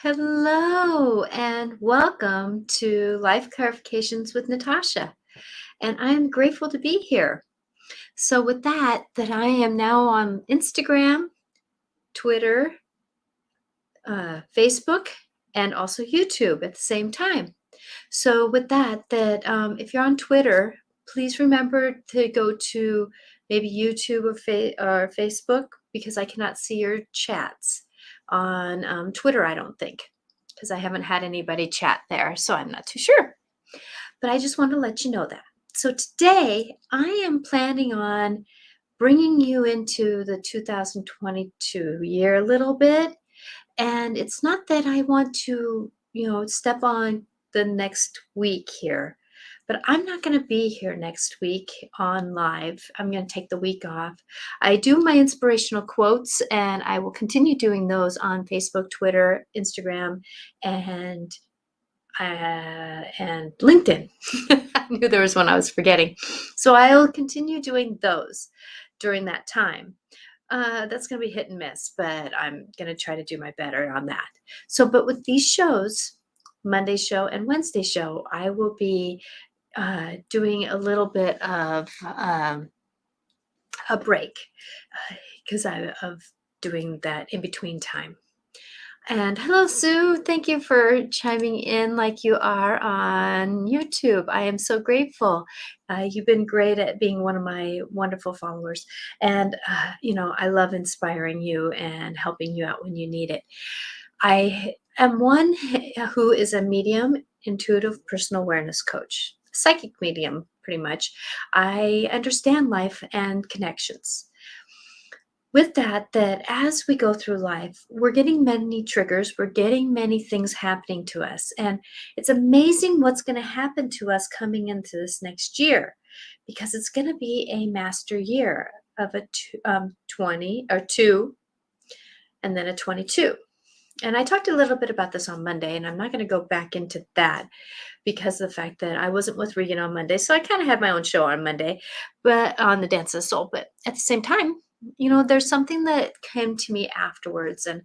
Hello and welcome to Life Clarifications with Natasha. And I'm grateful to be here. So with that I am now on Instagram, Twitter, Facebook, and also YouTube at the same time. So with that if you're on Twitter, please remember to go to maybe YouTube or Facebook because I cannot see your chats on Twitter, I don't think, because I haven't had anybody chat there, so I'm not too sure. But I just want to let you know that. So today I am planning on bringing you into the 2022 year a little bit. And it's not that I want to, step on the next week here, but I'm not going to be here next week on live. I'm going to take the week off. I do my inspirational quotes, and I will continue doing those on Facebook, Twitter, Instagram, and LinkedIn. I knew there was one I was forgetting. So I'll continue doing those during that time. That's going to be hit and miss, but I'm going to try to do my better on that. So, but with these shows, Monday show and Wednesday show, I will be doing a little bit of a break because of doing that in between time. And hello, Sue. Thank you for chiming in like you are on YouTube. I am so grateful. You've been great at being one of my wonderful followers. And, I love inspiring you and helping you out when you need it. I am one who is a medium, intuitive personal awareness coach, psychic medium, pretty much. I understand life and connections. With that as we go through life, we're getting many triggers, we're getting many things happening to us. And it's amazing what's going to happen to us coming into this next year, because it's going to be a master year of a 20 or 2 and then a 22. And I talked a little bit about this on Monday, and I'm not going to go back into that because of the fact that I wasn't with Regan on Monday. So I kind of had my own show on Monday, but on the Dance of the Soul. But at the same time, there's something that came to me afterwards, and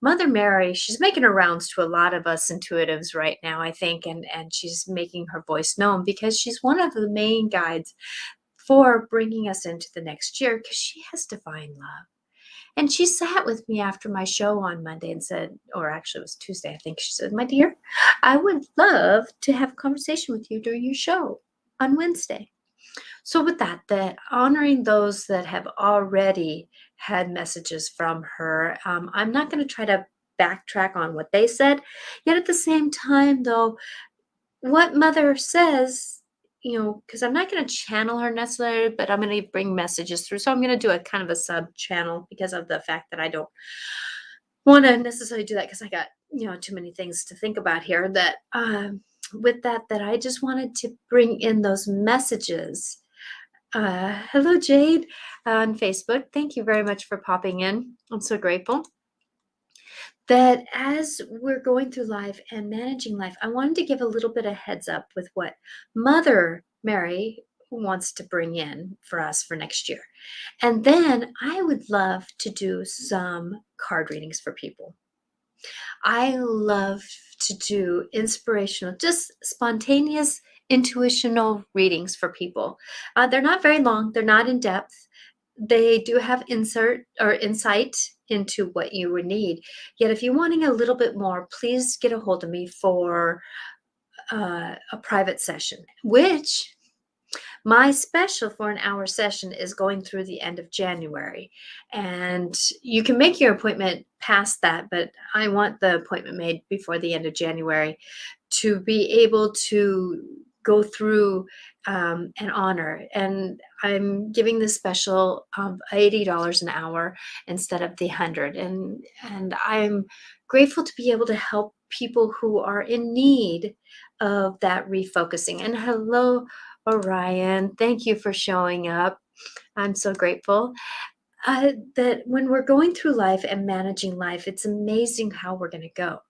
Mother Mary, she's making her rounds to a lot of us intuitives right now, I think, and she's making her voice known because she's one of the main guides for bringing us into the next year, because she has divine love. And she sat with me after my show on Monday and said, or actually it was Tuesday, I think, she said, "My dear, I would love to have a conversation with you during your show on Wednesday." So with that honoring those that have already had messages from her, I'm not going to try to backtrack on what they said. Yet at the same time, though, what Mother says, because I'm not going to channel her necessarily, but I'm going to bring messages through. So I'm going to do a kind of a sub channel because of the fact that I don't want to necessarily do that because I got, too many things to think about here. That with that I just wanted to bring in those messages. Hello, Jade on Facebook. Thank you very much for popping in. I'm so grateful. That as we're going through life and managing life, I wanted to give a little bit of heads up with what Mother Mary wants to bring in for us for next year. And then I would love to do some card readings for people. I love to do inspirational, just spontaneous, intuitional readings for people. They're not very long. They're not in depth. They do have insight into what you would need. Yet if you're wanting a little bit more, please get a hold of me for a private session, which my special for an hour session is going through the end of January. And you can make your appointment past that, but I want the appointment made before the end of January to be able to go through and honor. And I'm giving this special $80 an hour instead of the 100. And I'm grateful to be able to help people who are in need of that refocusing. And hello, Orion. Thank you for showing up. I'm so grateful. That when we're going through life and managing life, it's amazing how we're going to go.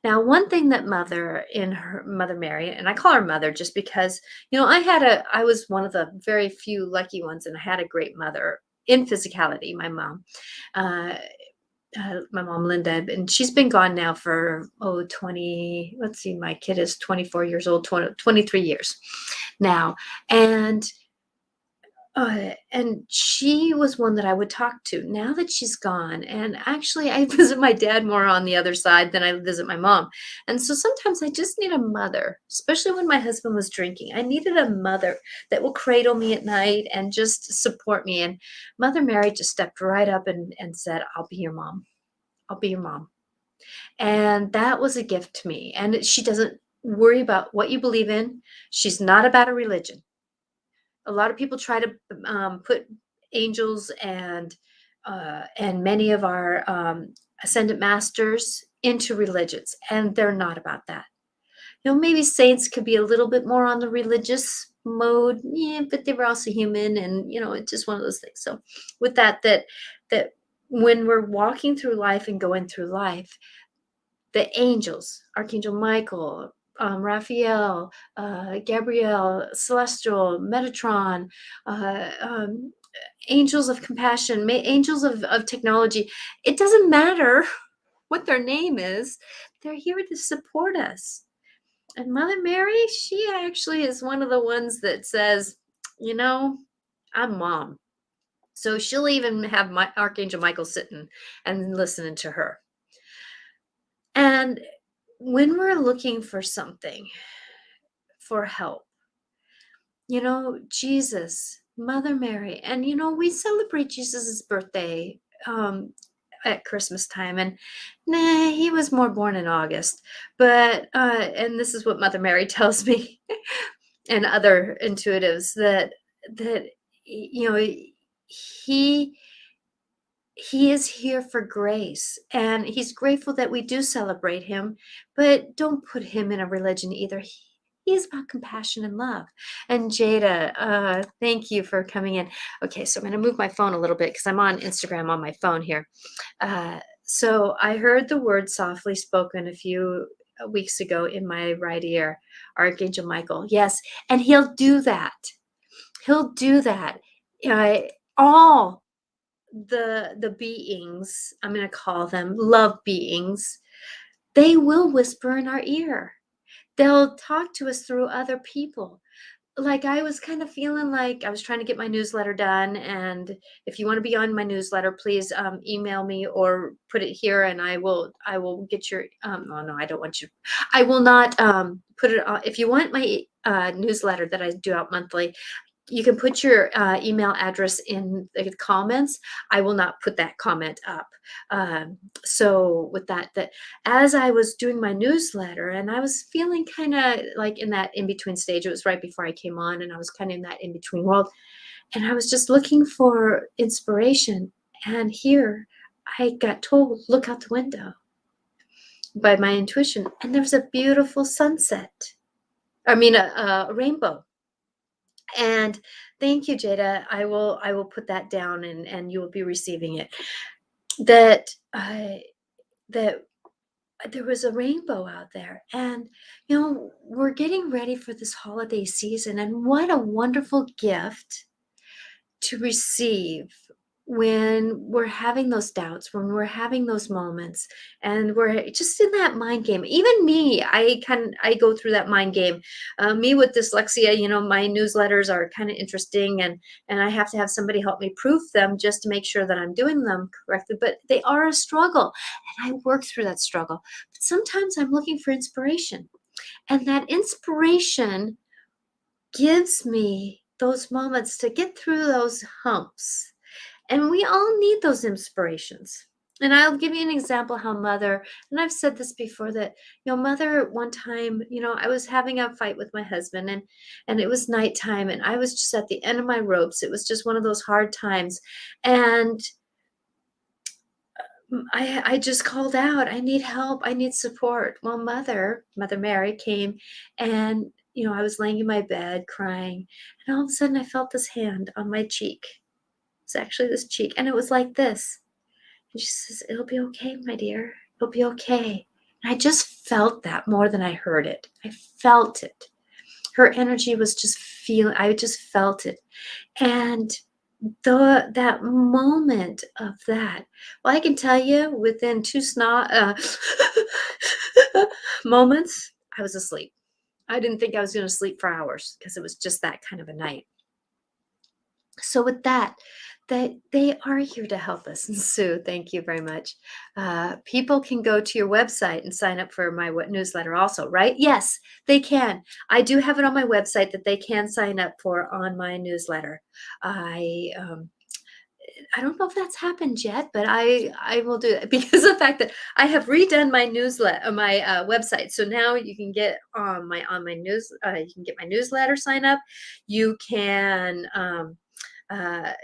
Now, one thing that Mother Mary, and I call her Mother just because, I was one of the very few lucky ones, and I had a great mother in physicality, my mom. my mom Linda, and she's been gone now for 20. Let's see, my kid is 24 years old, 23 years now, and she was one that I would talk to. Now that she's gone, and actually I visit my dad more on the other side than I visit my mom. And so sometimes I just need a mother, especially when my husband was drinking. I needed a mother that will cradle me at night and just support me. And Mother Mary just stepped right up and said, I'll be your mom. I'll be your mom. And that was a gift to me. And she doesn't worry about what you believe in. She's not about a religion. A lot of people try to put angels and many of our ascendant masters into religions, and they're not about that. Maybe saints could be a little bit more on the religious mode, yeah, but they were also human, and it's just one of those things. So with that when we're walking through life and going through life, the angels, Archangel Michael, Raphael, Gabriel, Celestial, Metatron, angels of compassion, angels of technology. It doesn't matter what their name is. They're here to support us. And Mother Mary, she actually is one of the ones that says, I'm mom. So she'll even have my Archangel Michael sitting and listening to her. And when we're looking for something, for help, Jesus, Mother Mary, and we celebrate Jesus's birthday at Christmas time, and he was more born in August, but and this is what Mother Mary tells me and other intuitives that he is here for grace, and he's grateful that we do celebrate him, but don't put him in a religion either. He's about compassion and love. And Jada, thank you for coming in. Okay, so I'm going to move my phone a little bit because I'm on Instagram on my phone here. So I heard the word softly spoken a few weeks ago in my right ear, Archangel Michael. Yes, and he'll do that. He'll do that. All the beings, I'm going to call them love beings, they will whisper in our ear. They'll talk to us through other people. Like, I was kind of feeling like I was trying to get my newsletter done. And if you want to be on my newsletter, please email me or put it here, and I will get your, oh no, I don't want you. I will not put it on. If you want my newsletter that I do out monthly, you can put your email address in the comments. I will not put that comment up. So with that as I was doing my newsletter, and I was feeling kind of like in that in-between stage, it was right before I came on, and I was kind of in that in-between world, and I was just looking for inspiration. And here I got told, look out the window by my intuition, and there was a beautiful sunset. I mean, a rainbow. And thank you, Jada. I will put that down, and you will be receiving it. That there was a rainbow out there, and we're getting ready for this holiday season, and what a wonderful gift to receive when we're having those doubts, when we're having those moments, and we're just in that mind game. Even me, I go through that mind game. Me with dyslexia, my newsletters are kind of interesting, and I have to have somebody help me proof them just to make sure that I'm doing them correctly. But they are a struggle, and I work through that struggle. But sometimes I'm looking for inspiration, and that inspiration gives me those moments to get through those humps. And we all need those inspirations. And I'll give you an example how Mother, and I've said this before, that, Mother, one time, I was having a fight with my husband, and it was nighttime, and I was just at the end of my ropes. It was just one of those hard times. And I just called out, I need help. I need support. Well, Mother Mary came, and, I was laying in my bed crying, and all of a sudden I felt this hand on my cheek. It's actually this cheek, and it was like this. And she says, it'll be okay, my dear. It'll be okay. And I just felt that more than I heard it. I felt it. Her energy was just I just felt it. And that moment of that. Well, I can tell you within two moments, I was asleep. I didn't think I was going to sleep for hours because it was just that kind of a night. So with that they are here to help us. And Sue, thank you very much. People can go to your website and sign up for my newsletter also, right? Yes, they can. I do have it on my website that they can sign up for on my newsletter. I I don't know if that's happened yet, but I will do it because of the fact that I have redone my newsletter, my website. So now you can get on my news, you can get my newsletter, sign up. You can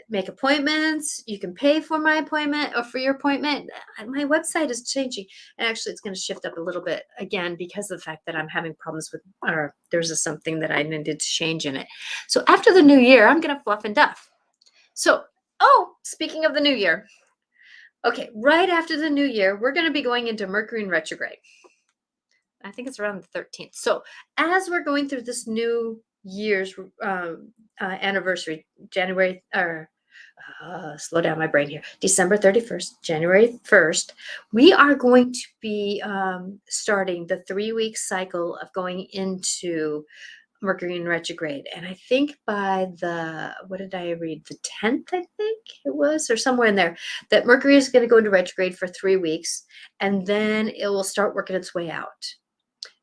make appointments. You can pay for my appointment or for your appointment. My website is changing, and actually, it's going to shift up a little bit again because of the fact that I'm having problems with, or there's something that I needed to change in it. So after the new year, I'm going to fluff and duff. So, oh, speaking of the new year, okay, right after the new year, we're going to be going into Mercury in retrograde. I think it's around the 13th. So, as we're going through this new year's anniversary, January, or slow down my brain here, December 31st, January 1st, we are going to be starting the 3-week cycle of going into Mercury in retrograde. And I think by what did I read? The 10th, I think it was, or somewhere in there, that Mercury is going to go into retrograde for 3 weeks, and then it will start working its way out.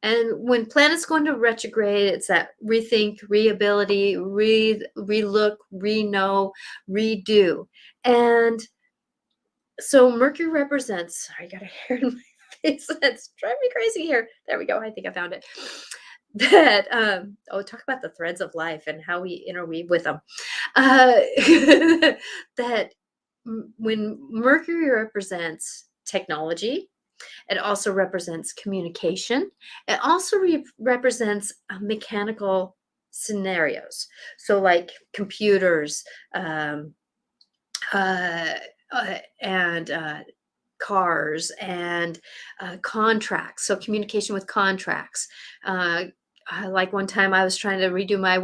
And when planets go into retrograde, it's that rethink, reability, relook, re-know, redo. And so Mercury represents, sorry, I got a hair in my face that's driving me crazy here. There we go. I think I found it. That talk about the threads of life and how we interweave with them. That when Mercury represents technology, it also represents communication. It also represents mechanical scenarios. So like computers, and cars, and contracts. So communication with contracts. Like one time I was trying to redo my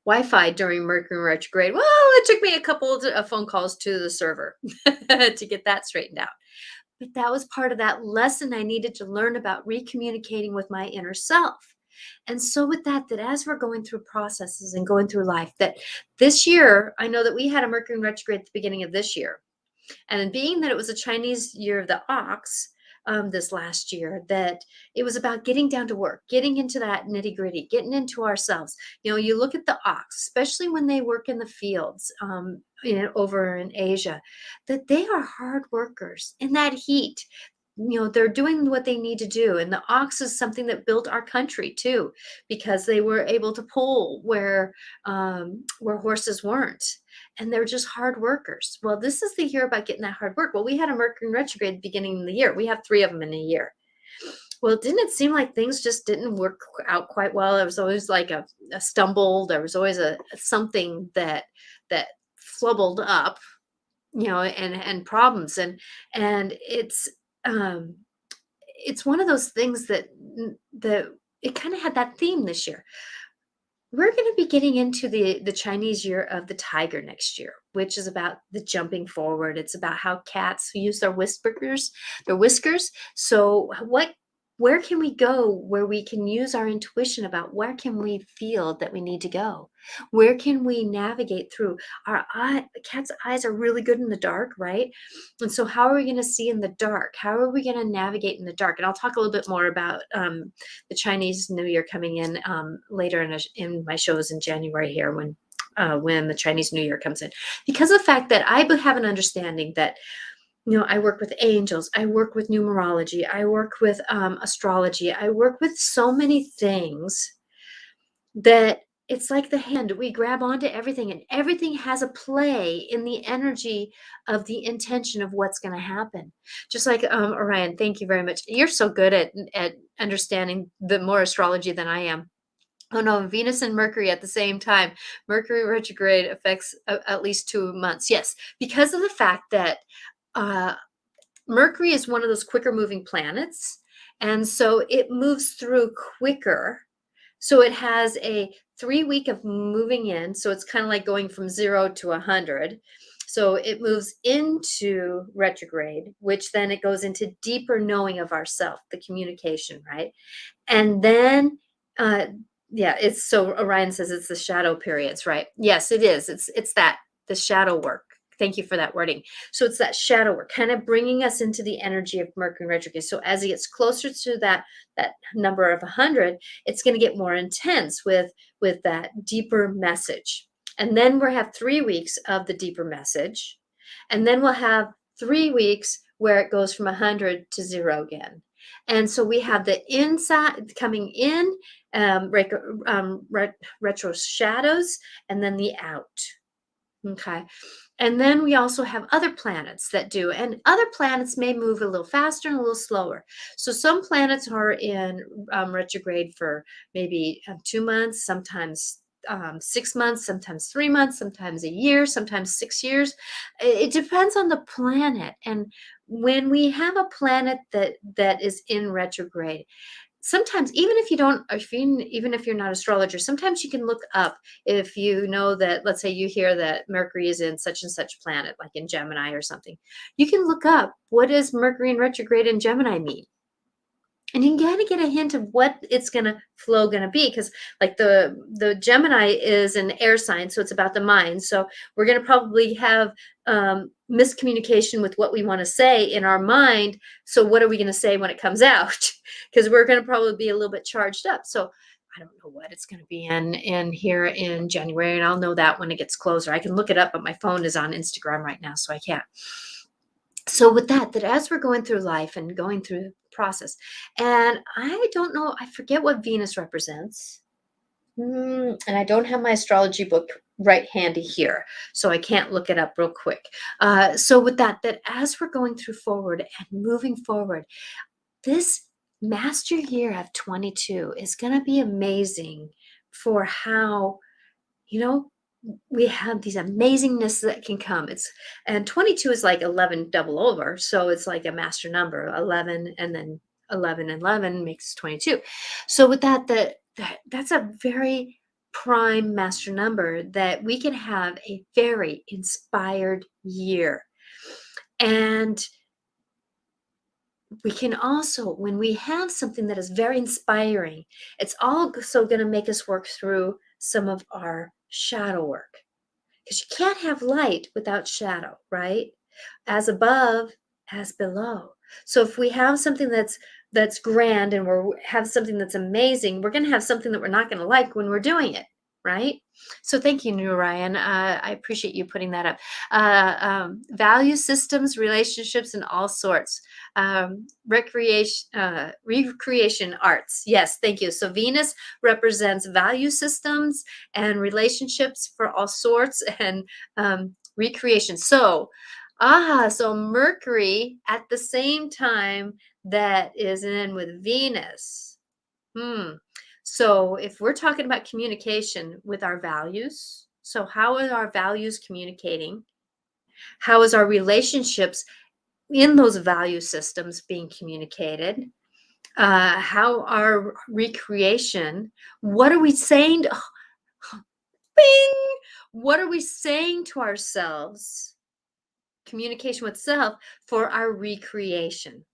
Wi-Fi during Mercury retrograde. Well, it took me a couple of phone calls to the server to get that straightened out. But that was part of that lesson I needed to learn about recommunicating with my inner self. And so with that as we're going through processes and going through life, that this year, I know that we had a Mercury retrograde at the beginning of this year. And being that it was a Chinese year of the ox, this last year, that it was about getting down to work, getting into that nitty gritty, getting into ourselves. You look at the ox, especially when they work in the fields, over in Asia, that they are hard workers in that heat. They're doing what they need to do. And the ox is something that built our country too, because they were able to pull where horses weren't. And they're just hard workers. Well, this is the year about getting that hard work. Well, we had a Mercury retrograde at the beginning of the year. We have 3 of them in a year. Well, didn't it seem like things just didn't work out quite well? There was always like a stumble. There was always something that flubbled up, and problems. And it's one of those things that it kind of had that theme this year. We're going to be getting into the Chinese year of the tiger next year, which is about the jumping forward. It's about how cats use their whiskers. So where can we go where we can use our intuition about where can we feel that we need to go? Where can we navigate through? Cat's eyes are really good in the dark, right? And so how are we going to see in the dark? How are we going to navigate in the dark? And I'll talk a little bit more about the Chinese New Year coming in later in my shows in January here when the Chinese New Year comes in. Because of the fact that I have an understanding that I work with angels, I work with numerology, I work with astrology, I work with so many things that it's like the hand. We grab onto everything, and everything has a play in the energy of the intention of what's going to happen. Just like Orion, thank you very much. You're so good at understanding the more astrology than I am. Oh no, Venus and Mercury at the same time. Mercury retrograde affects at least 2 months. Yes, because of the fact that Mercury is one of those quicker moving planets. And so it moves through quicker. So it has 3 week of moving in. So it's kind of like going from 0 to 100. So it moves into retrograde, which then it goes into deeper knowing of ourself, the communication, right? And then, uh, yeah, it's so Orion says it's the shadow periods, right? Yes, it is. It's that the shadow work. Thank you for that wording. So it's that shadow work, kind of bringing us into the energy of Mercury retrograde. So as it gets closer to that number of 100, it's going to get more intense with that deeper message. And then we'll have 3 weeks of the deeper message, and then we'll have 3 weeks where it goes from 100 to 0 again. And so we have the inside coming in, retro shadows, and then the out. Okay. And then we also have other planets that do, and other planets may move a little faster and a little slower. So some planets are in retrograde for maybe 2 months, sometimes 6 months, sometimes 3 months, sometimes a year, sometimes 6 years. It depends on the planet. And when we have a planet that is in retrograde, sometimes even if you don't, even if you're not an astrologer, sometimes you can look up, if you know that, let's say you hear that Mercury is in such and such planet, like in Gemini or something, you can look up, what does Mercury in retrograde in Gemini mean? And you can kind of get a hint of what it's gonna be, because like the Gemini is an air sign, so it's about the mind. So we're gonna probably have miscommunication with what we want to say in our mind. So what are we gonna say when it comes out? Because we're gonna probably be a little bit charged up. So I don't know what it's gonna be in here in January, and I'll know that when it gets closer. I can look it up, but my phone is on Instagram right now, so I can't. So with that as we're going through life and going through the process, and I don't know, I forget what Venus represents. And I don't have my astrology book right handy here, so I can't look it up real quick. So with that as we're going through forward and moving forward, this master year of 22 is going to be amazing for how, you know, we have these amazingness that can come. And 22 is like 11 double over, so it's like a master number, 11, and then 11 and 11 makes 22. So with that's a very prime master number that we can have a very inspired year. And we can also, when we have something that is very inspiring, it's also going to make us work through some of our shadow work, because you can't have light without shadow, right? As above, as below. So if we have something that's grand, and we have something that's amazing, we're going to have something that we're not going to like when we're doing it, right? So thank you, New Orion. I appreciate you putting that up. Value systems, relationships, and all sorts. Recreation arts. Yes, thank you. So Venus represents value systems and relationships for all sorts, and recreation. So Mercury at the same time that is in with Venus. So if we're talking about communication with our values, so how are our values communicating? How is our relationships in those value systems being communicated? How our recreation, what are we saying to, bing, what are we saying to ourselves? Communication with self for our recreation.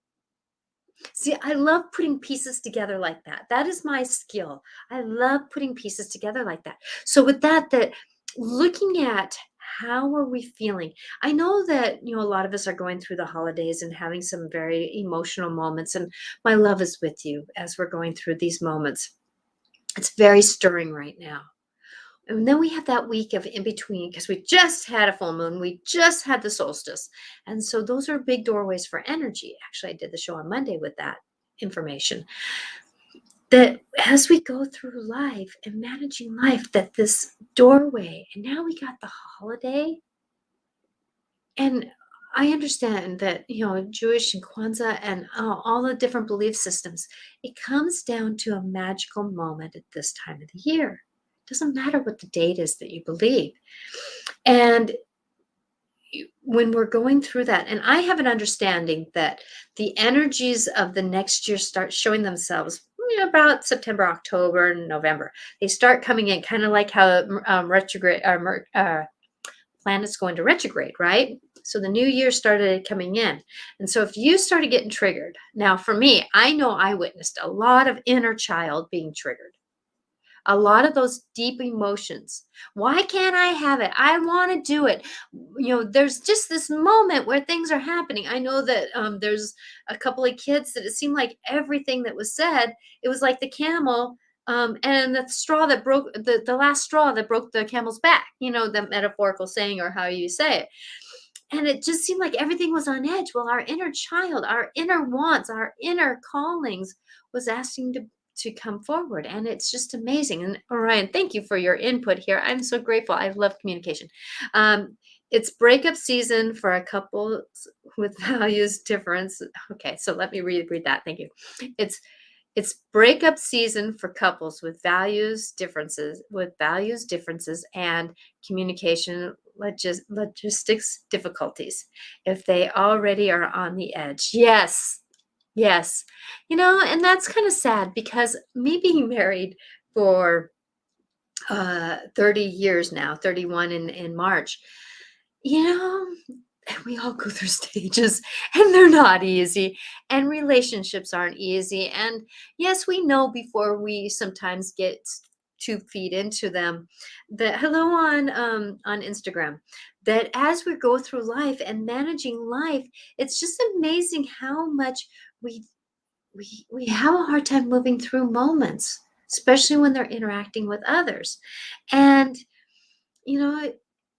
See, I love putting pieces together like that. That is my skill. I love putting pieces together like that. So with that looking at how are we feeling? I know that, a lot of us are going through the holidays and having some very emotional moments, and my love is with you as we're going through these moments. It's very stirring right now. And then we have that week of in between, because we just had a full moon, we just had the solstice. And so those are big doorways for energy. Actually, I did the show on Monday with that information. That as we go through life and managing life, that this doorway, and now we got the holiday. And I understand that, Jewish and Kwanzaa and all the different belief systems, it comes down to a magical moment at this time of the year. Doesn't matter what the date is that you believe. And when we're going through that, and I have an understanding that the energies of the next year start showing themselves about September, October, and November. They start coming in, kind of like how retrograde planets go into retrograde, right? So the new year started coming in. And so if you started getting triggered, now for me, I know I witnessed a lot of inner child being triggered, a lot of those deep emotions. Why can't I have it? I want to do it. There's just this moment where things are happening. I know that there's a couple of kids that it seemed like everything that was said, it was like the camel and the straw that broke the last straw that broke the camel's back, the metaphorical saying or how you say it. And it just seemed like everything was on edge. Well, our inner child, our inner wants, our inner callings was asking to come forward. And it's just amazing. And Orion, thank you for your input here. I'm so grateful. I love communication. It's breakup season for a couple with values difference. Okay, so let me read that. Thank you. It's breakup season for couples with values differences and communication logistics difficulties. If they already are on the edge. Yes. Yes. And that's kind of sad because me being married for 30 years now, 31 in March, you know, we all go through stages and they're not easy, and relationships aren't easy. And yes, we know before we sometimes get 2 feet into them that hello on Instagram, that as we go through life and managing life, it's just amazing how much we we have a hard time moving through moments, especially when they're interacting with others. And you know,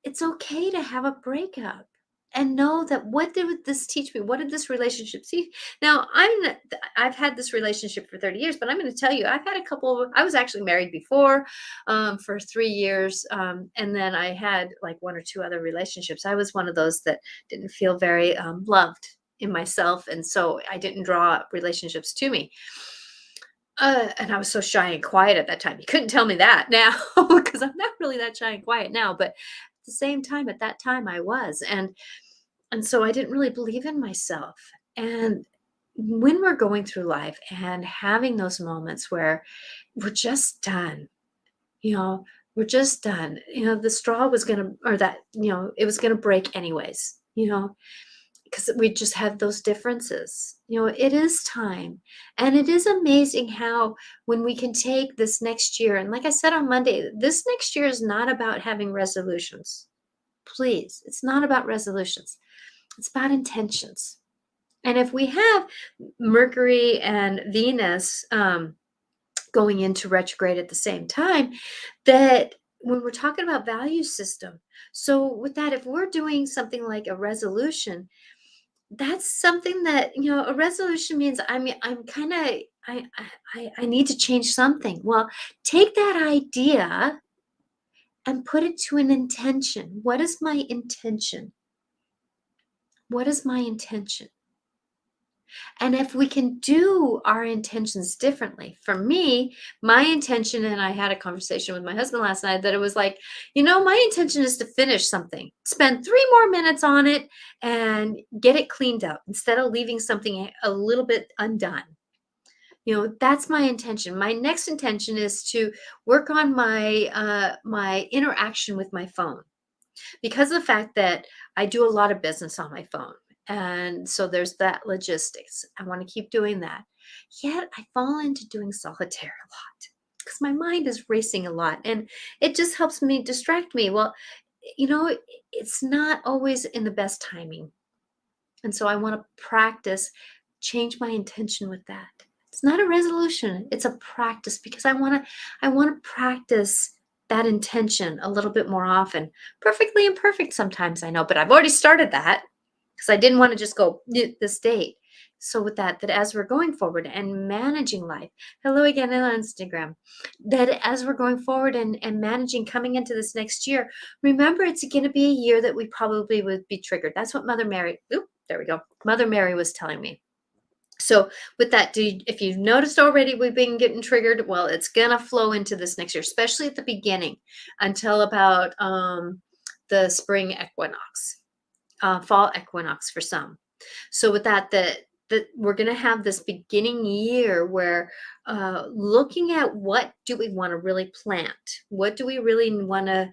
it's okay to have a breakup and know that what did this teach me? What did this relationship see? Now, I've had this relationship for 30 years, but I'm going to tell you, I've had a couple. I was actually married before for 3 years. And then I had like 1 or 2 other relationships. I was one of those that didn't feel very loved in myself. And so I didn't draw relationships to me. And I was so shy and quiet at that time. You couldn't tell me that now because I'm not really that shy and quiet now. But at the same time, at that time, I was, and so I didn't really believe in myself. And when we're going through life and having those moments where we're just done, we're just done. The straw was gonna, or that, it was gonna break anyways. Because we just have those differences. It is time. And it is amazing how when we can take this next year, and like I said on Monday, this next year is not about having resolutions. Please, it's not about resolutions. It's about intentions. And if we have Mercury and Venus going into retrograde at the same time, that when we're talking about value system, so with that, if we're doing something like a resolution, that's something that, a resolution means, I mean, I'm kind of, I need to change something. Well, take that idea and put it to an intention. What is my intention? What is my intention? And if we can do our intentions differently, for me, my intention, and I had a conversation with my husband last night that it was like, my intention is to finish something, spend 3 more minutes on it and get it cleaned up instead of leaving something a little bit undone. That's my intention. My next intention is to work on my interaction with my phone, because of the fact that I do a lot of business on my phone. And so there's that logistics. I want to keep doing that. Yet I fall into doing solitaire a lot because my mind is racing a lot and it just helps me distract me. Well, it's not always in the best timing. And so I want to practice, change my intention with that. It's not a resolution, it's a practice, because I want to practice that intention a little bit more often. Perfectly imperfect sometimes, I know, but I've already started that because I didn't want to just go this date. So with that as we're going forward and managing life, hello again on Instagram, that as we're going forward and managing coming into this next year, remember it's going to be a year that we probably would be triggered. That's what Mother Mary was telling me. So with that, if you've noticed already we've been getting triggered, well, it's going to flow into this next year, especially at the beginning until about the spring equinox, fall equinox for some. So with that that we're going to have this beginning year where looking at what do we want to really plant? What do we really want to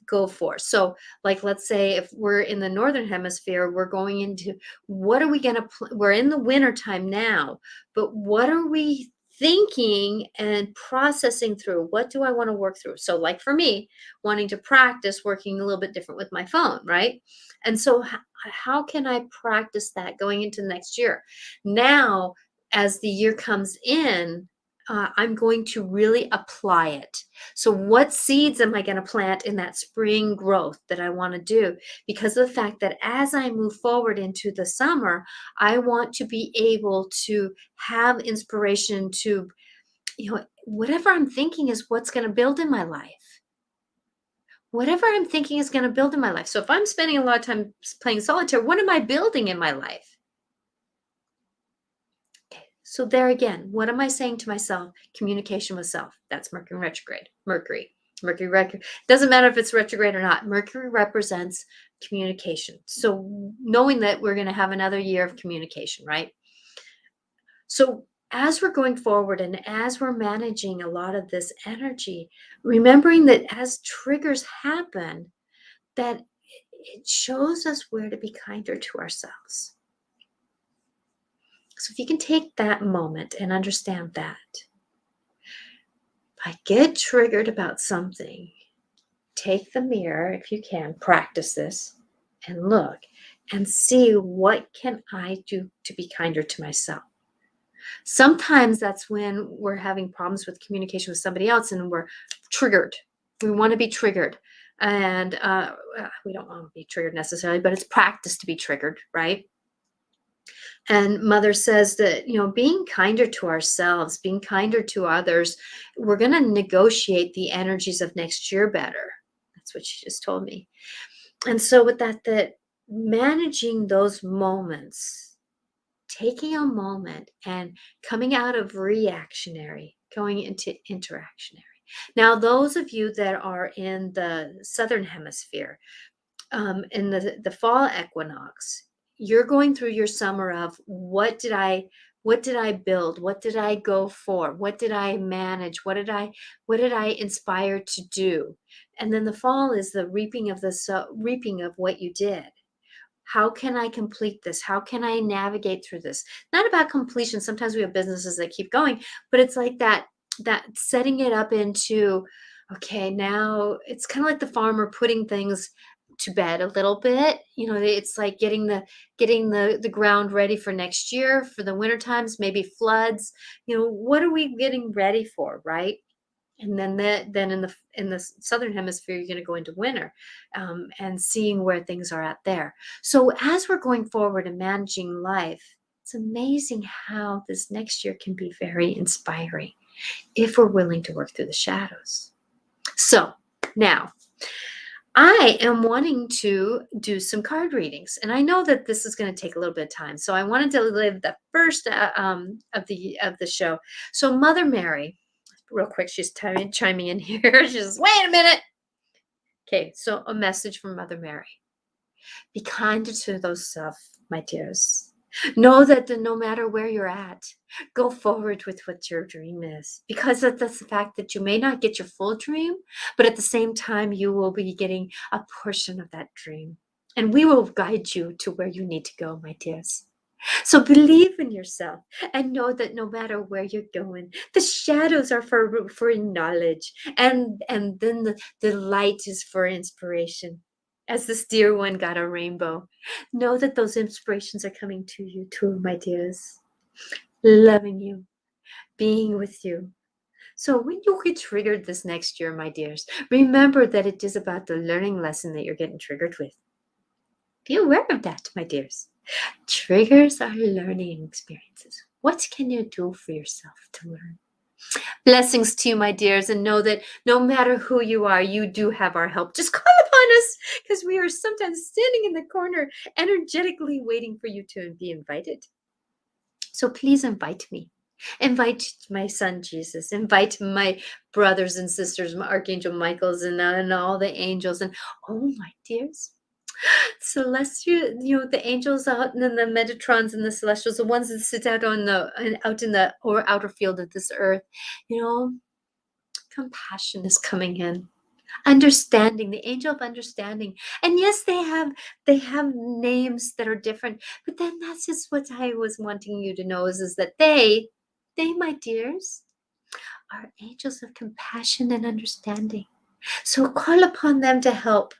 go for? So, like, let's say if we're in the northern hemisphere, we're going into what are we going to, we're in the winter time now, but what are we thinking and processing through? What do I want to work through? So, like for me, wanting to practice working a little bit different with my phone, right? And so, how can I practice that going into next year? Now, as the year comes in, I'm going to really apply it. So, what seeds am I going to plant in that spring growth that I want to do? Because of the fact that as I move forward into the summer, I want to be able to have inspiration to, whatever I'm thinking is what's going to build in my life. Whatever I'm thinking is going to build in my life. So, if I'm spending a lot of time playing solitaire, what am I building in my life? So there again, what am I saying to myself? Communication with self. That's Mercury retrograde. Mercury retrograde. Doesn't matter if it's retrograde or not. Mercury represents communication. So knowing that we're going to have another year of communication, right? So as we're going forward and as we're managing a lot of this energy, remembering that as triggers happen, that it shows us where to be kinder to ourselves. So if you can take that moment and understand that, if I get triggered about something, take the mirror, if you can, practice this and look and see what can I do to be kinder to myself. Sometimes that's when we're having problems with communication with somebody else and we're triggered. We want to be triggered. And we don't want to be triggered necessarily, but it's practice to be triggered, right? And Mother says that, being kinder to ourselves, being kinder to others, we're going to negotiate the energies of next year better. That's what she just told me. And so with that managing those moments, taking a moment and coming out of reactionary, going into interactionary. Now, those of you that are in the southern hemisphere, in the fall equinox, you're going through your summer of what did I build? What did I go for? What did I manage? What did I inspire to do? And then the fall is the reaping of what you did. How can I complete this? How can I navigate through this? Not about completion. Sometimes we have businesses that keep going, but it's like that setting it up into, okay, now it's kind of like the farmer putting things to bed a little bit. It's like getting the ground ready for next year, for the winter times, maybe floods. What are we getting ready for, right? And then in the southern hemisphere, you're going to go into winter, and seeing where things are at there. So as we're going forward and managing life, it's amazing how this next year can be very inspiring if we're willing to work through the shadows. So now, I am wanting to do some card readings, and I know that this is going to take a little bit of time. So I wanted to live the first of the show. So Mother Mary, real quick, she's chiming in here. She says, "Wait a minute." Okay, so a message from Mother Mary: be kinder to yourself, my dears. Know that no matter where you're at, go forward with what your dream is, because of the fact that you may not get your full dream, but at the same time, you will be getting a portion of that dream. And we will guide you to where you need to go, my dears. So believe in yourself and know that no matter where you're going, the shadows are for knowledge, and then the light is for inspiration. As this dear one got a rainbow, know that those inspirations are coming to you too, my dears. Loving you, being with you. So when you get triggered this next year, my dears, remember that it is about the learning lesson that you're getting triggered with. Be aware of that, my dears. Triggers are learning experiences. What can you do for yourself to learn? Blessings to you, my dears, and know that no matter who you are, you do have our help. Just call upon us, because we are sometimes standing in the corner, energetically waiting for you to be invited. So please invite me. Invite my son Jesus. Invite my brothers and sisters, my Archangel Michaels, and all the angels. And oh, my dears, Celestial, the angels out and then the Metatrons and the celestials, the ones that sit out out in the or outer field of this earth, you know, compassion is coming in. Understanding, the angel of understanding. And yes, they have names that are different, but then that's just what I was wanting you to know is that they, my dears, are angels of compassion and understanding. So call upon them to help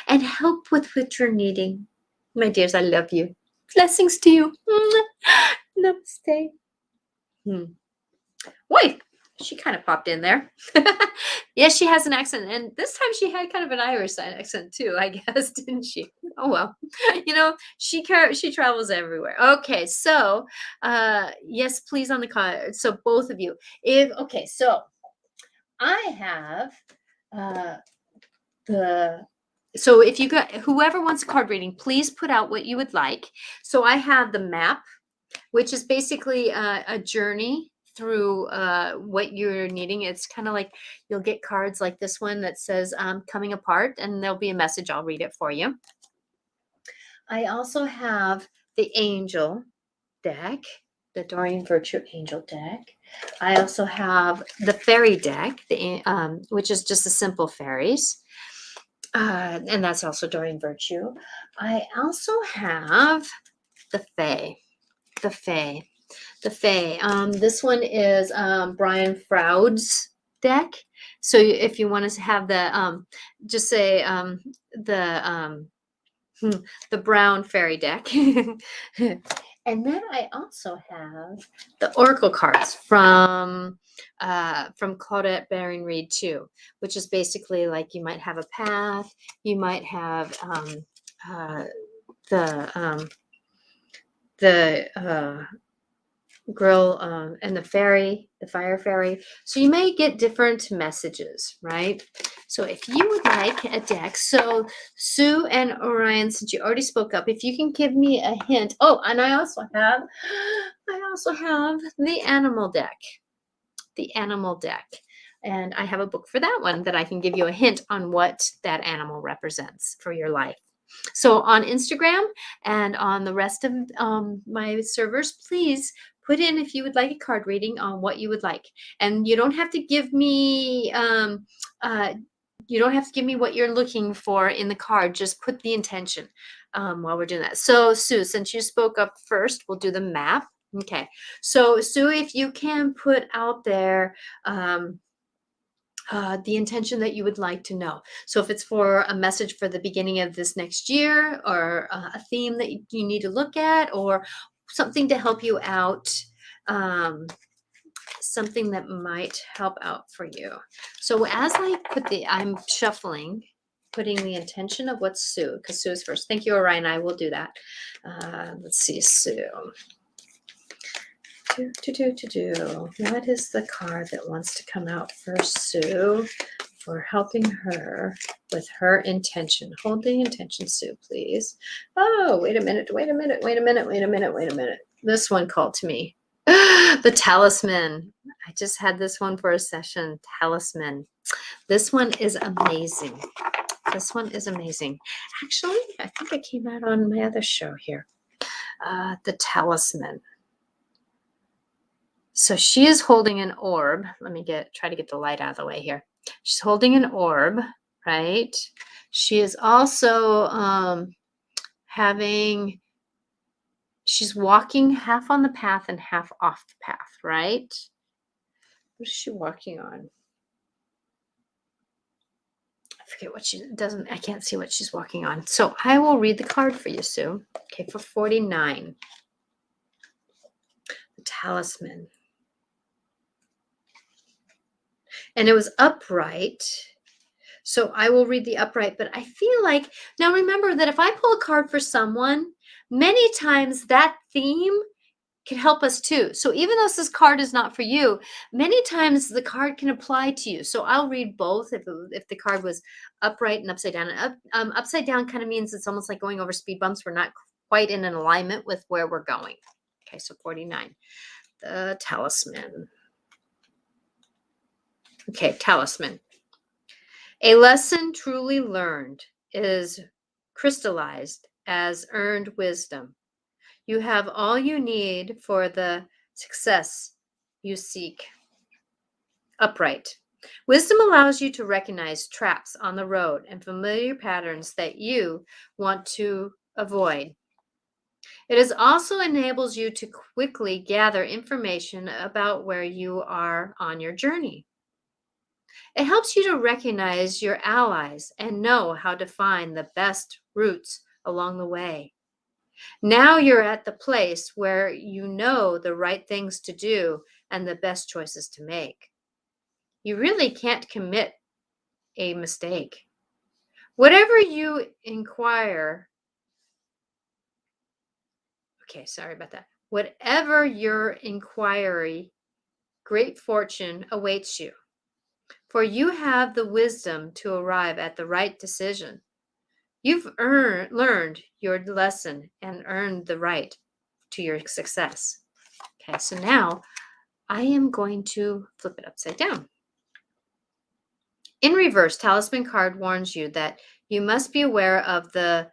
and help with what you're needing. My dears, I love you. Blessings to you. Namaste. Wait, she kind of popped in there. Yes, she has an accent. And this time she had kind of an Irish accent too, I guess, didn't she? Oh, well. She travels everywhere. Okay, so yes, please on the card. So both of you. So I have uh, so if you got whoever wants a card reading, please put out what you would like. So I have the map, which is basically a journey through what you're needing. It's kind of like you'll get cards like this one that says coming apart, and there'll be a message. I'll read it for you. I also have the angel deck, the Dorian Virtue Angel deck. I also have the fairy deck, which is just the simple fairies. And that's also Dorian Virtue. I also have the Fae. The Fae. The Fae. This one is Brian Froud's deck. So if you want to have the, just say the brown fairy deck. And then I also have the oracle cards from Claudette Baring Reed too, which is basically like you might have a path, you might have the girl and the fire fairy. So you may get different messages, right? So if you would like a deck, so Sue and Orion, since you already spoke up, if you can give me a hint. Oh, and I also have the animal deck. The animal deck. And I have a book for that one that I can give you a hint on what that animal represents for your life. So on Instagram and on the rest of my servers, please put in if you would like a card reading on what you would like. And you don't have to give me what you're looking for in the card. Just put the intention while we're doing that. So Sue, since you spoke up first, we'll do the map. Okay. So Sue, if you can put out there the intention that you would like to know. So if it's for a message for the beginning of this next year, or a theme that you need to look at, or something to help you out, something that might help out for you. So as I'm shuffling, putting the intention of what's Sue, because Sue is first. Thank you, Orion. I will do that. Let's see, Sue. What is the card that wants to come out for Sue for helping her with her intention? Hold the intention, Sue, please. Oh, wait a minute. This one called to me. The Talisman. I just had this one for a session. Talisman. This one is amazing. Actually, I think it came out on my other show here. The Talisman. So she is holding an orb. Let me try to get the light out of the way here. She's holding an orb, right? She is also she's walking half on the path and half off the path, right? What is she walking on? I forget what I can't see what she's walking on. So I will read the card for you, Sue. Okay, for 49. The Talisman. And it was upright. So I will read the upright, but I feel like, now remember that if I pull a card for someone, many times that theme can help us too. So even though this card is not for you, many times the card can apply to you. So I'll read both if the card was upright and upside down. And upside down kind of means it's almost like going over speed bumps. We're not quite in an alignment with where we're going. Okay, so 49. The Talisman. Okay, Talisman. A lesson truly learned is crystallized as earned wisdom. You have all you need for the success you seek. Upright. Wisdom allows you to recognize traps on the road and familiar patterns that you want to avoid. It also enables you to quickly gather information about where you are on your journey. It helps you to recognize your allies and know how to find the best routes along the way. Now you're at the place where you know the right things to do and the best choices to make. You really can't commit a mistake. Whatever you inquire, okay, sorry about that. Whatever your inquiry, great fortune awaits you. For you have the wisdom to arrive at the right decision. You've learned your lesson and earned the right to your success. Okay, so now I am going to flip it upside down. In reverse, Talisman card warns you that you must be aware of the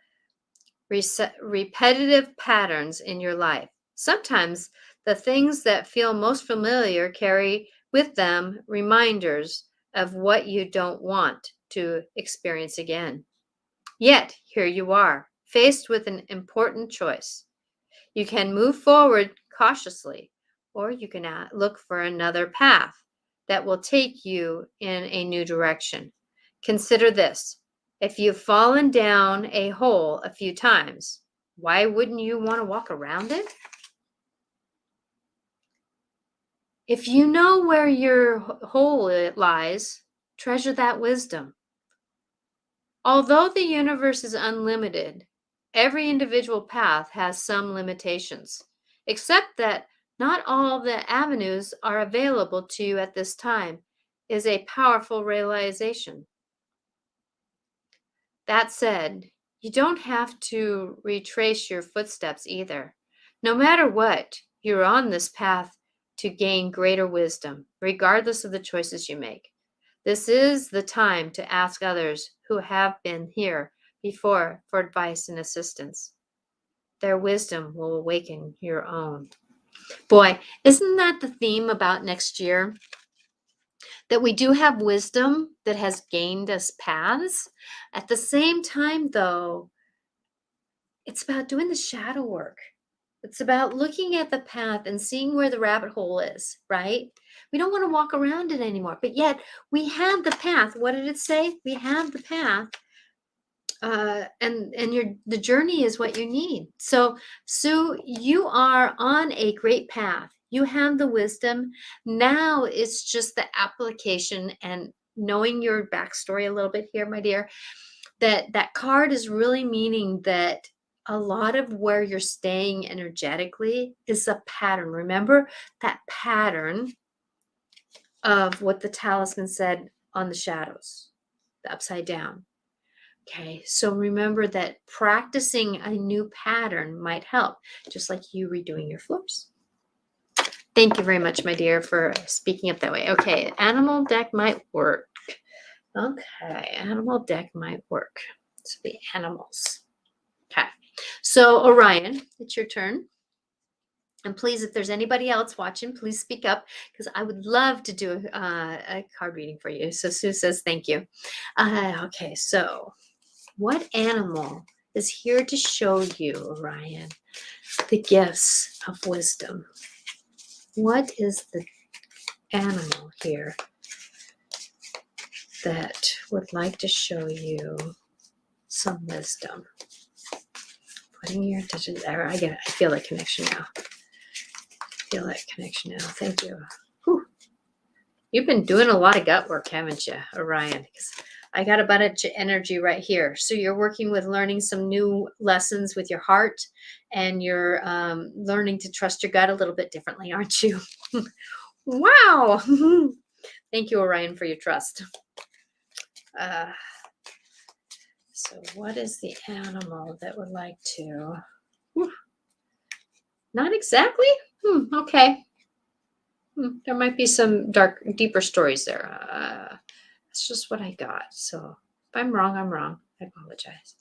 repetitive patterns in your life. Sometimes the things that feel most familiar carry with them reminders of what you don't want to experience again. Yet, here you are, faced with an important choice. You can move forward cautiously, or you can look for another path that will take you in a new direction. Consider this. If you've fallen down a hole a few times, why wouldn't you want to walk around it? If you know where your hole lies, treasure that wisdom. Although the universe is unlimited, every individual path has some limitations, except that not all the avenues are available to you at this time is a powerful realization. That said, you don't have to retrace your footsteps either. No matter what, you're on this path to gain greater wisdom, regardless of the choices you make. This is the time to ask others who have been here before for advice and assistance. Their wisdom will awaken your own. Boy, isn't that the theme about next year? That we do have wisdom that has gained us paths. At the same time, though, it's about doing the shadow work. It's about looking at the path and seeing where the rabbit hole is, right? We don't want to walk around it anymore, but yet we have the path. What did it say? We have the path, and the journey is what you need. So, Sue, you are on a great path. You have the wisdom. Now it's just the application and knowing your backstory a little bit here, my dear. That card is really meaning that a lot of where you're staying energetically is a pattern. Remember that pattern of what the talisman said on the shadows, the upside down. Okay, so remember that practicing a new pattern might help, just like you redoing your floors. Thank you very much, my dear, for speaking up that way. Okay, animal deck might work. Okay, animal deck might work. So the animals. Okay, so Orion, it's your turn. And please, if there's anybody else watching, please speak up because I would love to do a card reading for you. So Sue says thank you. Okay, so what animal is here to show you, Orion, the gifts of wisdom? What is the animal here that would like to show you some wisdom? Putting your attention there. I get it. I feel that connection now. Feel that connection now. Thank you. Whew. You've been doing a lot of gut work, haven't you, Orion? Because I got a bunch of energy right here. So you're working with learning some new lessons with your heart, and you're learning to trust your gut a little bit differently, aren't you? Wow. Thank you, Orion, for your trust. So what is the animal that would like to? Whew. Not exactly. Okay. There might be some deeper stories there. That's just what I got. So if I'm wrong, I'm wrong. I apologize.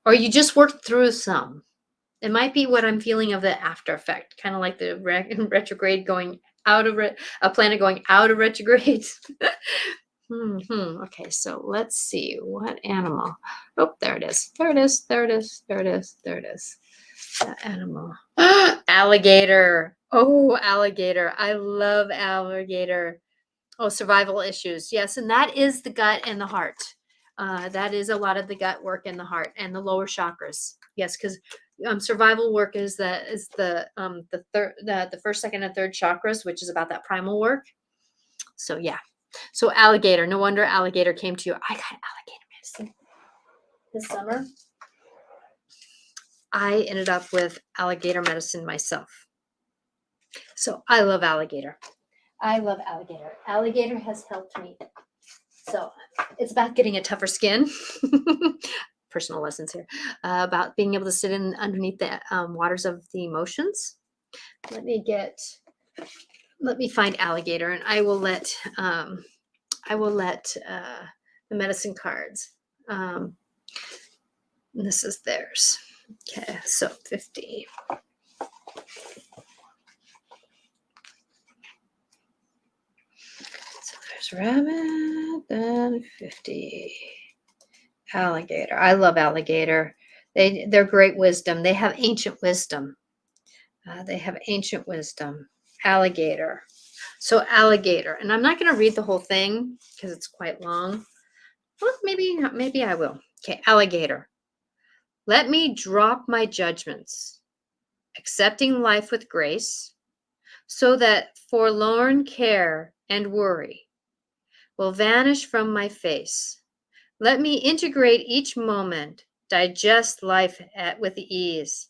or you just worked through some. It might be what I'm feeling of the after effect, kind of like the retrograde going out of a planet going out of retrograde. Okay, so let's see what animal. Oh, there it is. There it is. There it is. There it is. There it is. That animal. Alligator. Oh, alligator. I love alligator. Oh, survival issues. Yes, and that is the gut and the heart. That is a lot of the gut work and the heart and the lower chakras. Yes, because survival work is the first, second, and third chakras, which is about that primal work. So yeah. So alligator. No wonder alligator came to you. I got alligator medicine this summer. I ended up with alligator medicine myself. So I love alligator. I love alligator. Alligator has helped me. So it's about getting a tougher skin. Personal lessons here. About being able to sit in underneath the waters of the emotions. Let me find alligator, and I will let the medicine cards. This is theirs. Okay, so 50. So there's rabbit, then 50. Alligator. I love alligator. They're great wisdom. They have ancient wisdom. Alligator. So alligator, and I'm not going to read the whole thing because it's quite long. Well, maybe I will. Okay, alligator. Let me drop my judgments, accepting life with grace, so that forlorn care and worry will vanish from my face. Let me integrate each moment, digest life with ease,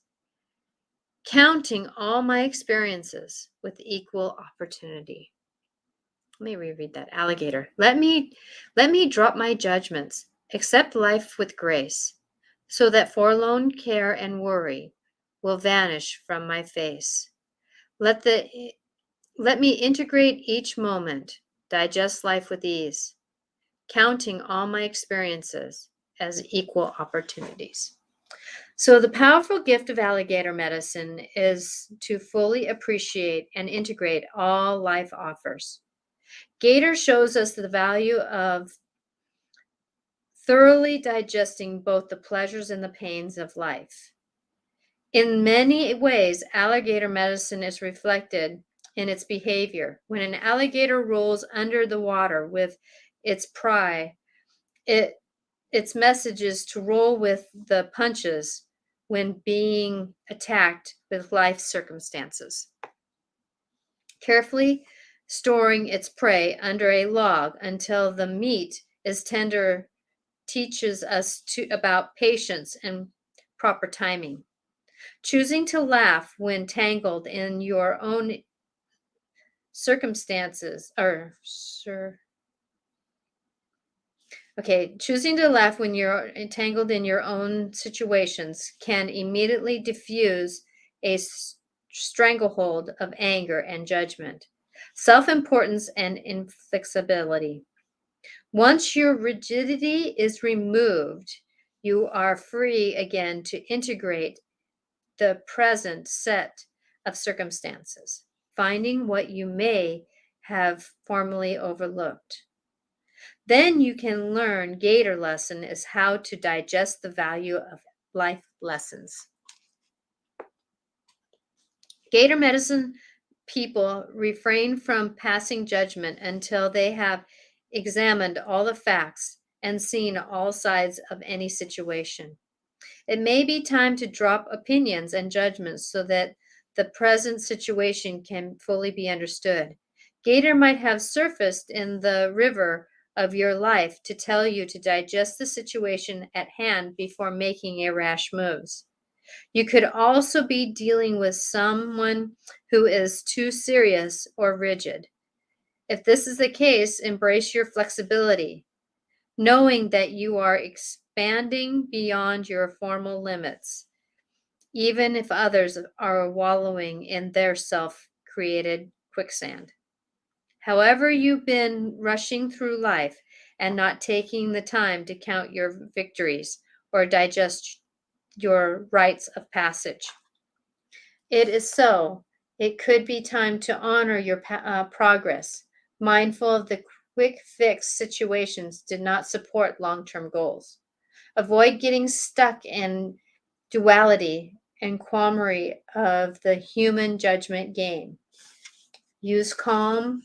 counting all my experiences with equal opportunity. Let me reread that. Alligator. Let me drop my judgments, accept life with grace, so that forlorn care and worry will vanish from my face. Let me integrate each moment, digest life with ease, counting all my experiences as equal opportunities. So the powerful gift of alligator medicine is to fully appreciate and integrate all life offers. Gator shows us the value of thoroughly digesting both the pleasures and the pains of life. In many ways, alligator medicine is reflected in its behavior. When an alligator rolls under the water with its prey, its message is to roll with the punches when being attacked with life circumstances. Carefully storing its prey under a log until the meat is tender teaches us about patience and proper timing. Choosing to laugh when tangled in your own circumstances, choosing to laugh when you're entangled in your own situations can immediately diffuse a stranglehold of anger and judgment, self-importance, and inflexibility. Once your rigidity is removed, you are free again to integrate the present set of circumstances, finding what you may have formerly overlooked. Then you can learn Gator lesson is how to digest the value of life lessons. Gator medicine people refrain from passing judgment until they have examined all the facts and seen all sides of any situation. It may be time to drop opinions and judgments so that the present situation can fully be understood. Gator might have surfaced in the river of your life to tell you to digest the situation at hand before making irrash moves. You could also be dealing with someone who is too serious or rigid. If this is the case, embrace your flexibility, knowing that you are expanding beyond your formal limits, even if others are wallowing in their self-created quicksand. However, you've been rushing through life and not taking the time to count your victories or digest your rites of passage. It is so. It could be time to honor your progress, mindful of the quick fix situations did not support long-term goals. Avoid getting stuck in duality and qualmery of the human judgment game. Use calm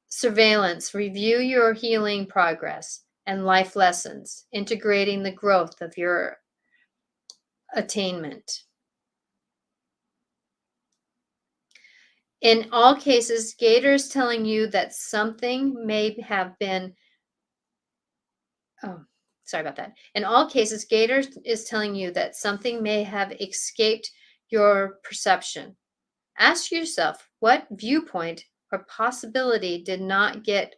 surveillance. Review your healing progress and life lessons, integrating the growth of your attainment. In all cases, Gator is telling you that something may have been. Oh, sorry about that. In all cases, Gator is telling you that something may have escaped your perception. Ask yourself what viewpoint or possibility did not get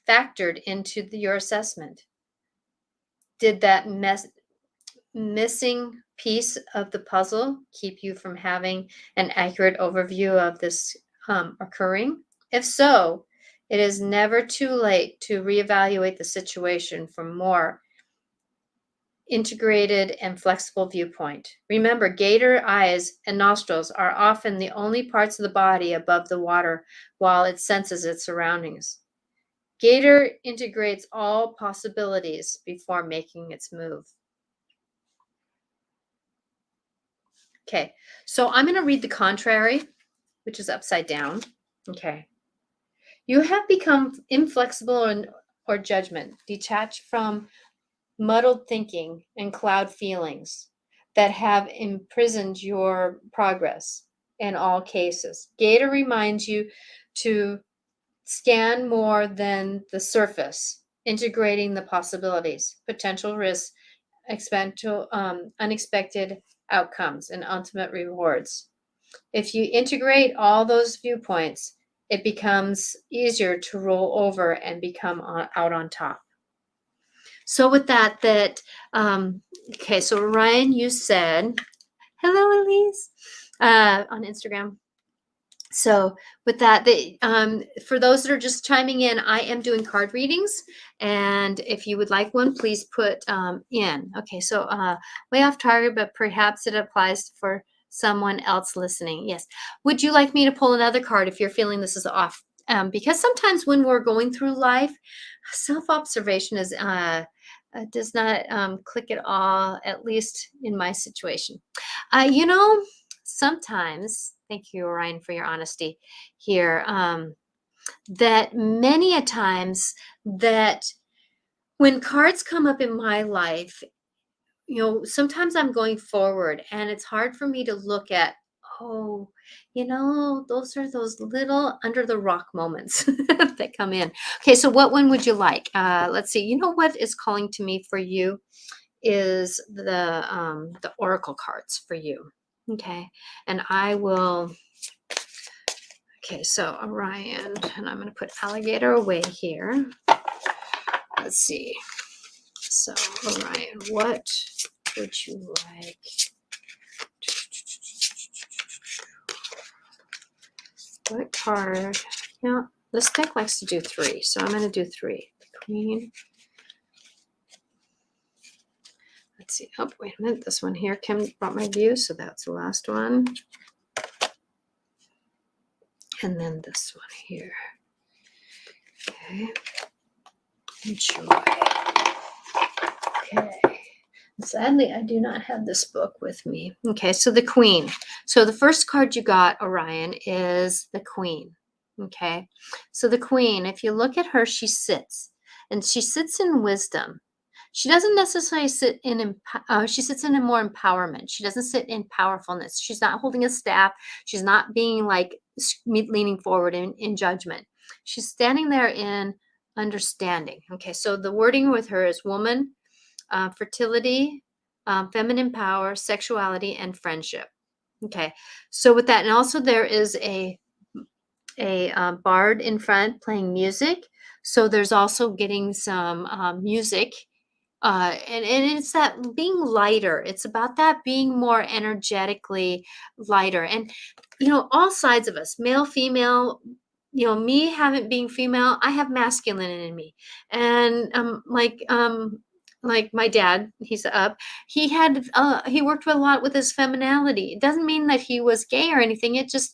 factored into your assessment. Did that missing piece of the puzzle keep you from having an accurate overview of this occurring? If so, it is never too late to reevaluate the situation for more integrated and flexible viewpoint. Remember, gator eyes and nostrils are often the only parts of the body above the water while it senses its surroundings. Gator integrates all possibilities before making its move. Okay, so I'm going to read the contrary, which is upside down. Okay. You have become inflexible or judgment, detached from muddled thinking and cloud feelings that have imprisoned your progress in all cases. Gator reminds you to scan more than the surface, integrating the possibilities, potential risks, unexpected outcomes, and ultimate rewards. If you integrate all those viewpoints, it becomes easier to roll over and become out on top. So with that, okay, so Ryan, you said, hello, Elise, on Instagram. So with that, for those that are just chiming in, I am doing card readings. And if you would like one, please put in. Okay, so way off target, but perhaps it applies for someone else listening. Yes. Would you like me to pull another card if you're feeling this is off? Because sometimes when we're going through life, self-observation is does not click at all, at least in my situation. Sometimes, thank you, Orion, for your honesty here, that many a times that when cards come up in my life, sometimes I'm going forward and it's hard for me to look at, those are those little under the rock moments that come in. Okay, so what one would you like? Let's see. You know what is calling to me for you is the oracle cards for you. Okay, and I will. Okay, so Orion, and I'm going to put Alligator away here. Let's see. So Orion, what would you like? What card? Yeah, this deck likes to do 3, so I'm going to do 3. The Queen. Let's see. Oh, wait a minute. This one here brought my view, so that's the last one. And then this one here. Okay. Enjoy. Okay. Sadly, I do not have this book with me. Okay, so the Queen. So the first card you got, Orion, is the Queen. Okay, so the Queen, if you look at her, she sits. And she sits in wisdom. She doesn't necessarily sit in, she sits in a more empowerment. She doesn't sit in powerfulness. She's not holding a staff. She's not being like leaning forward in judgment. She's standing there in understanding. Okay, so the wording with her is woman, fertility, feminine power, sexuality, and friendship. Okay, so with that, and also there is a bard in front playing music. So there's also getting some music. And it's that being lighter. It's about that being more energetically lighter. And, all sides of us, male, female, me being female, I have masculine in me. And like my dad, he's up. He worked with a lot with his femininity. It doesn't mean that he was gay or anything. It just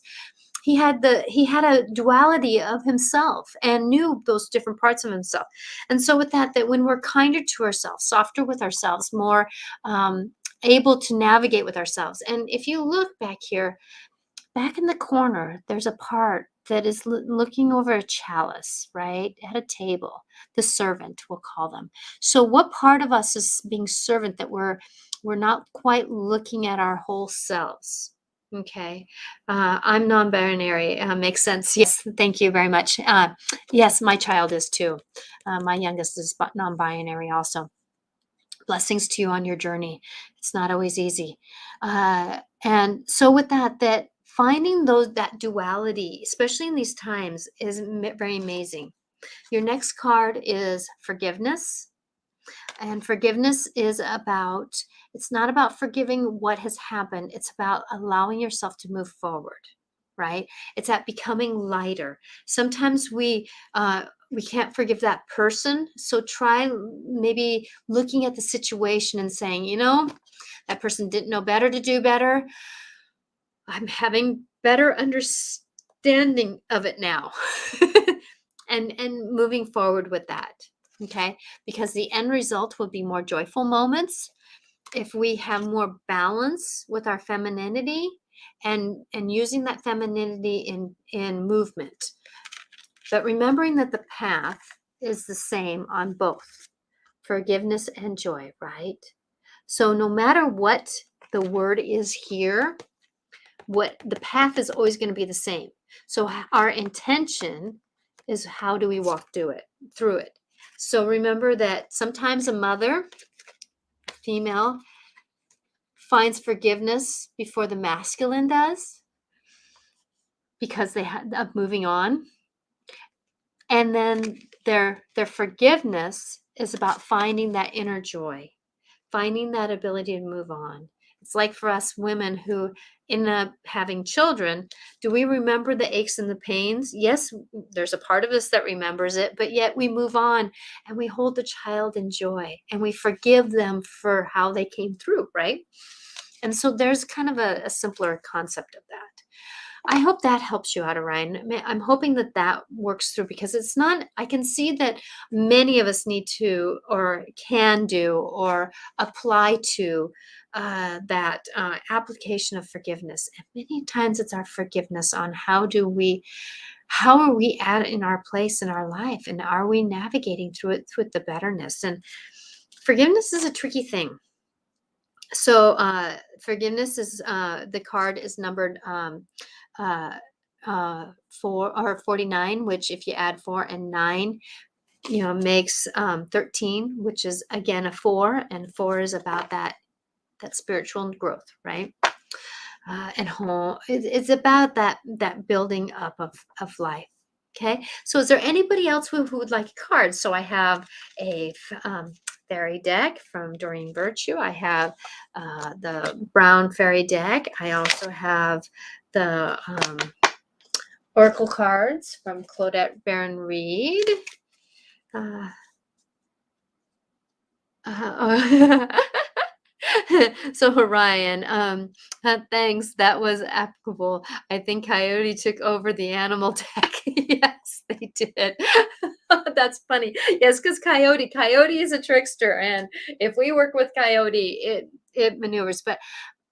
he had a duality of himself and knew those different parts of himself. And so with that when we're kinder to ourselves, softer with ourselves, more able to navigate with ourselves. And if you look back here, back in the corner, there's a part that is looking over a chalice, right? At a table. The servant, we'll call them. So what part of us is being servant that we're not quite looking at our whole selves? Okay. I'm non-binary. Makes sense. Yes. Thank you very much. Yes, my child is too. My youngest is non-binary also. Blessings to you on your journey. It's not always easy. And so with that finding that duality, especially in these times, is very amazing. Your next card is forgiveness. And forgiveness is it's not about forgiving what has happened. It's about allowing yourself to move forward, right? It's at becoming lighter. Sometimes we can't forgive that person. So try maybe looking at the situation and saying, that person didn't know better to do better. I'm having better understanding of it now. and moving forward with that. Okay, because the end result will be more joyful moments if we have more balance with our femininity and using that femininity in movement. But remembering that the path is the same on both forgiveness and joy, right? So no matter what the word is here, what the path is always going to be the same. So our intention is how do we walk through it. So remember that sometimes a mother, female, finds forgiveness before the masculine does because they have moving on. And then their forgiveness is about finding that inner joy, finding that ability to move on. It's like for us women who end up having children, do we remember the aches and the pains? Yes, there's a part of us that remembers it, but yet we move on and we hold the child in joy and we forgive them for how they came through, right? And so there's kind of a simpler concept of that. I hope that helps you out, Orion. I'm hoping that works through because it's not, I can see that many of us need to or can do or apply to that application of forgiveness. And many times it's our forgiveness on how are we at in our place in our life? And are we navigating through it with the betterness? And forgiveness is a tricky thing. So forgiveness is the card is numbered 4 or 49, which if you add 4 and 9, makes 13, which is again a 4, and 4 is about that spiritual growth, right? And whole, it's about that building up of life. Okay, so is there anybody else who would like a card? So I have a fairy deck from Doreen Virtue. I have the brown fairy deck. I also have the oracle cards from Claudette Baron Reed. So Orion, thanks. That was applicable. I think Coyote took over the animal deck. Yes, they did. That's funny. Yes, because Coyote is a trickster, and if we work with Coyote, it maneuvers. But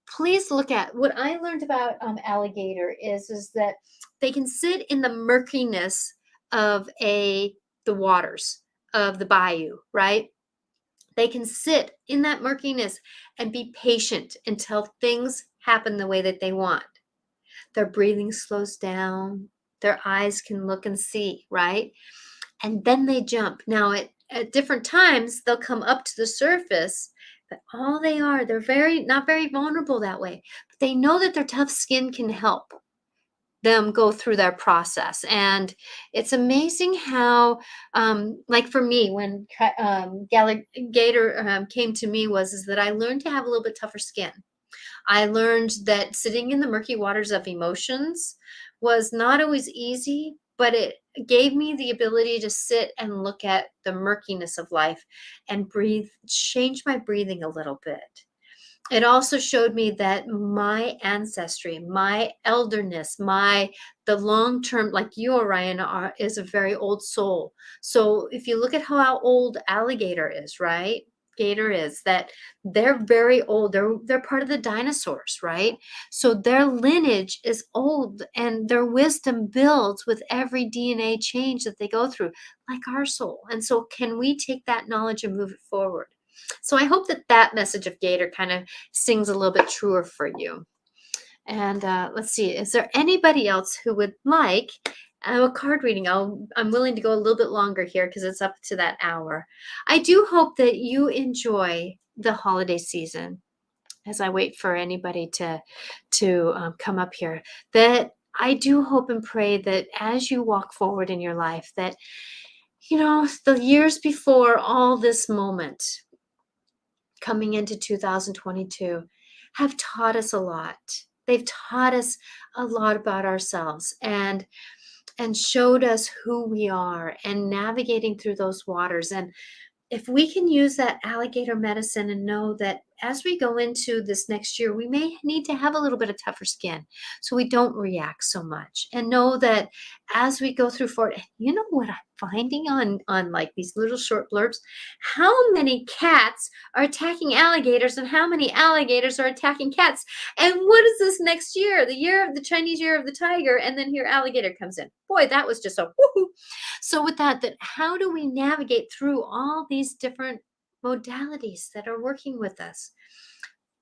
please look at what I learned about Alligator is that they can sit in the murkiness of the waters of the bayou, right? They can sit in that murkiness and be patient until things happen the way that they want. Their breathing slows down. Their eyes can look and see, right? And then they jump. Now, at different times, they'll come up to the surface, but they're not very vulnerable that way. But they know that their tough skin can help them go through their process. And it's amazing how, like for me, when Alligator came to me is that I learned to have a little bit tougher skin. I learned that sitting in the murky waters of emotions was not always easy, but it gave me the ability to sit and look at the murkiness of life and breathe, change my breathing a little bit. It also showed me that my ancestry, my elderness, the long term, like you, Orion, is a very old soul. So if you look at how old Alligator is, right? Gator is that they're very old. They're part of the dinosaurs, right? So their lineage is old, and their wisdom builds with every DNA change that they go through, like our soul. And so, can we take that knowledge and move it forward? So I hope that that message of Gator kind of sings a little bit truer for you. And let's see, is there anybody else who would like a card reading? I'm willing to go a little bit longer here because it's up to that hour. I do hope that you enjoy the holiday season as I wait for anybody to come up here. That I do hope and pray that as you walk forward in your life, that the years before all this moment coming into 2022 have taught us a lot. They've taught us a lot about ourselves and showed us who we are and navigating through those waters. And if we can use that alligator medicine and know that as we go into this next year, we may need to have a little bit of tougher skin so we don't react so much, and know that as we go through for it, you know what I'm finding on like these little short blurbs, how many cats are attacking alligators and how many alligators are attacking cats. And what is this next year? The year of the Chinese year of the tiger, and then here alligator comes in. Boy, that was just a woohoo. So with that how do we navigate through all these different modalities that are working with us?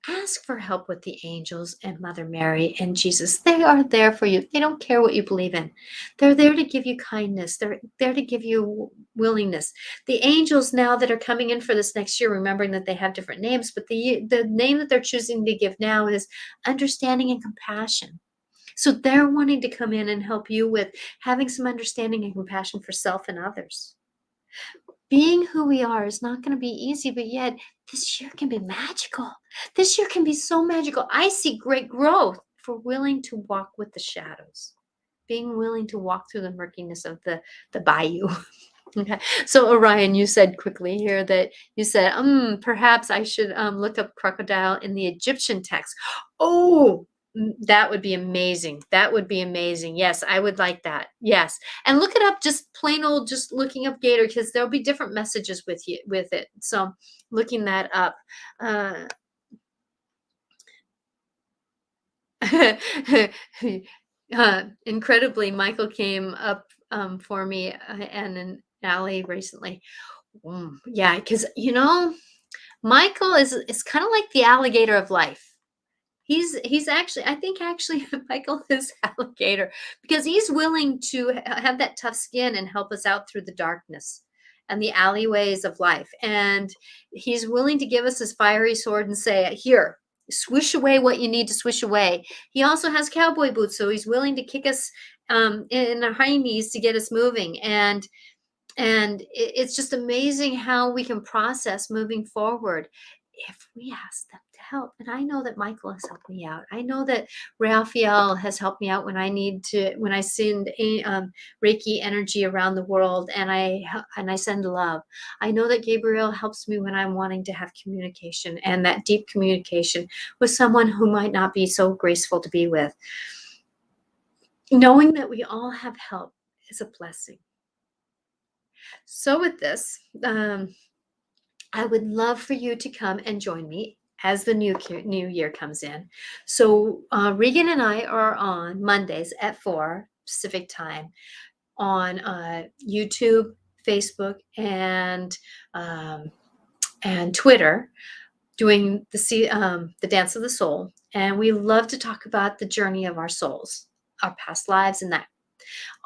Ask for help with the angels and Mother Mary and Jesus. They are there for you. They don't care what you believe in. They're there to give you kindness. They're there to give you willingness. The angels now that are coming in for this next year, remembering that they have different names, but the name that they're choosing to give now is understanding and compassion. So they're wanting to come in and help you with having some understanding and compassion for self and others. Being who we are is not going to be easy, but yet this year can be magical. This year can be so magical. I see great growth for willing to walk with the shadows, being willing to walk through the murkiness of the bayou. Okay. So Orion, you said quickly here that you said, perhaps I should look up crocodile in the Egyptian text. Oh, that would be amazing. That would be amazing. Yes, I would like that. Yes. And look it up, just plain old, just looking up gator, because there'll be different messages with it. So looking that up. Incredibly, Michael came up for me and an alley recently. Yeah, because Michael is kind of like the alligator of life. He's actually, I think actually Michael is alligator because he's willing to have that tough skin and help us out through the darkness and the alleyways of life. And he's willing to give us his fiery sword and say, here, swish away what you need to swish away. He also has cowboy boots, so he's willing to kick us in our high knees to get us moving. And it's just amazing how we can process moving forward if we ask them to help. And I know that Michael has helped me out. I know that Raphael has helped me out when I send Reiki energy around the world, and I send love. I know that Gabriel helps me when I'm wanting to have communication, and that deep communication with someone who might not be so graceful to be with. Knowing that we all have help is a blessing. So with this, I would love for you to come and join me as the new year comes in. So Regan and I are on Mondays at 4 Pacific time on YouTube, Facebook, and Twitter, doing the Dance of the Soul. And we love to talk about the journey of our souls, our past lives, and that.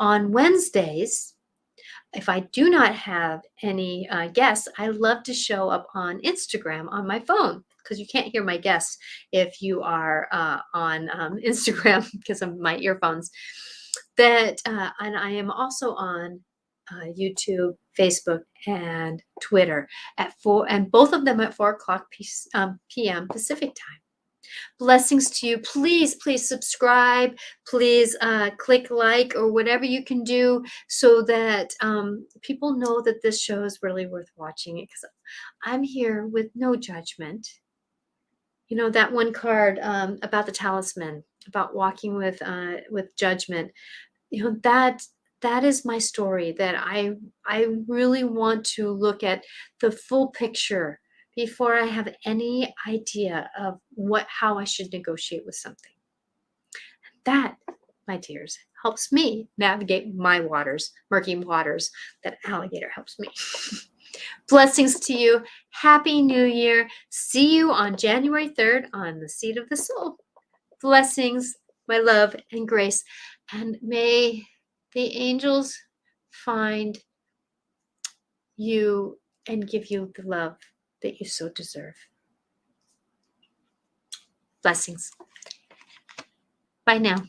On Wednesdays, if I do not have any guests, I love to show up on Instagram on my phone, because you can't hear my guests if you are on Instagram because of my earphones. And I am also on YouTube, Facebook, and Twitter at 4, and both of them at 4 o'clock p.m. Pacific time. Blessings to you. Please, please subscribe. Please click like or whatever you can do so that people know that this show is really worth watching it, because I'm here with no judgment. You know, that one card about the talisman, about walking with judgment, you know, that is my story, that I really want to look at the full picture before I have any idea of how I should negotiate with something. That, my dears, helps me navigate my waters, murky waters. That alligator helps me. Blessings to you. Happy New Year. See you on January 3rd on the Seat of the Soul. Blessings, my love and grace. And may the angels find you and give you the love that you so deserve. Blessings. Bye now.